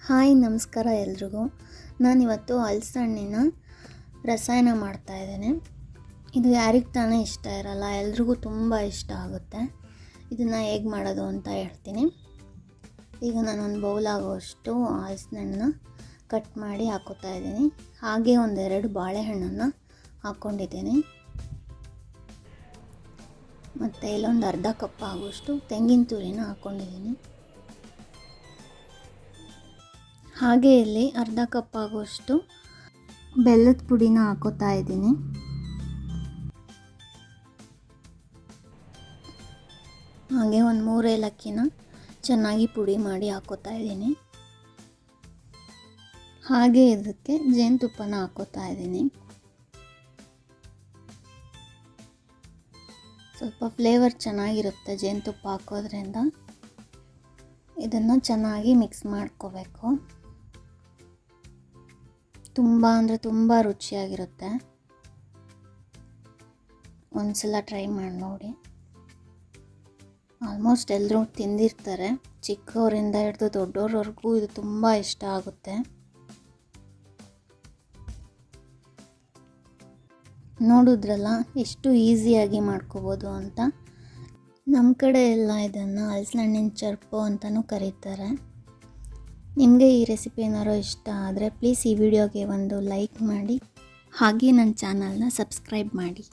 Hi ನಮಸ್ಕಾರ ಎಲ್ರಿಗೂ. ನಾನಿವತ್ತು ಹಲಸಣ್ಣಿನ ರಸಾಯನ ಮಾಡ್ತಾಯಿದ್ದೇನೆ. ಇದು ಯಾರಿಗೆ ತಾನೇ ಇಷ್ಟ ಇರಲ್ಲ, ಎಲ್ರಿಗೂ ತುಂಬ ಇಷ್ಟ ಆಗುತ್ತೆ. ಇದನ್ನು ಹೇಗೆ ಮಾಡೋದು ಅಂತ ಹೇಳ್ತೀನಿ. ಈಗ ನಾನೊಂದು ಬೌಲ್ ಆಗೋಷ್ಟು ಹಲಸಣ್ಣನ್ನ ಕಟ್ ಮಾಡಿ ಹಾಕೋತಾ ಇದ್ದೀನಿ. ಹಾಗೆ ಒಂದೆರಡು ಬಾಳೆಹಣ್ಣನ್ನು ಹಾಕ್ಕೊಂಡಿದ್ದೀನಿ. ಮತ್ತು ಇಲ್ಲೊಂದು ಅರ್ಧ ಕಪ್ ಆಗೋಷ್ಟು ತೆಂಗಿನ ತುರಿನ ಹಾಕ್ಕೊಂಡಿದ್ದೀನಿ. ಹಾಗೆ ಇಲ್ಲಿ ಅರ್ಧ ಕಪ್ ಆಗೋಷ್ಟು ಬೆಲ್ಲದ ಪುಡಿನ ಹಾಕೋತಾ ಇದ್ದೀನಿ. ಹಾಗೆ ಒಂದು 3 ಏಲಕ್ಕಿನ ಚೆನ್ನಾಗಿ ಪುಡಿ ಮಾಡಿ ಹಾಕೋತಾ ಇದ್ದೀನಿ. ಹಾಗೆ ಇದಕ್ಕೆ ಜೇನುತುಪ್ಪನ ಹಾಕೋತಾ ಇದ್ದೀನಿ. ಸ್ವಲ್ಪ ಫ್ಲೇವರ್ ಚೆನ್ನಾಗಿರುತ್ತೆ ಜೇನುತುಪ್ಪ ಹಾಕೋದ್ರಿಂದ. ಇದನ್ನು ಚೆನ್ನಾಗಿ ಮಿಕ್ಸ್ ಮಾಡ್ಕೋಬೇಕು. ತುಂಬ ರುಚಿಯಾಗಿರುತ್ತೆ. ಒಂದ್ಸಲ ಟ್ರೈ ಮಾಡಿ ನೋಡಿ. ಆಲ್ಮೋಸ್ಟ್ ಎಲ್ಲರೂ ತಿಂದಿರ್ತಾರೆ, ಚಿಕ್ಕವರಿಂದ ಹಿಡಿದು ದೊಡ್ಡವ್ರವರೆಗೂ ಇದು ತುಂಬ ಇಷ್ಟ ಆಗುತ್ತೆ. ನೋಡಿದ್ರಲ್ಲ ಎಷ್ಟು ಈಸಿಯಾಗಿ ಮಾಡ್ಕೋಬೋದು ಅಂತ. ನಮ್ಮ ಕಡೆ ಎಲ್ಲ ಇದನ್ನು ಹಲಸಣ್ಣಿನ ಚರ್ಪು ಅಂತಲೂ ಕರೀತಾರೆ. ನಿಮಗೆ ಈ ರೆಸಿಪಿ ಏನಾರು ಇಷ್ಟ ಆದರೆ ಪ್ಲೀಸ್ ಈ ವಿಡಿಯೋಗೆ ಒಂದು ಲೈಕ್ ಮಾಡಿ, ಹಾಗೆ ನನ್ನ ಚಾನಲ್ನ ಸಬ್ಸ್ಕ್ರೈಬ್ ಮಾಡಿ.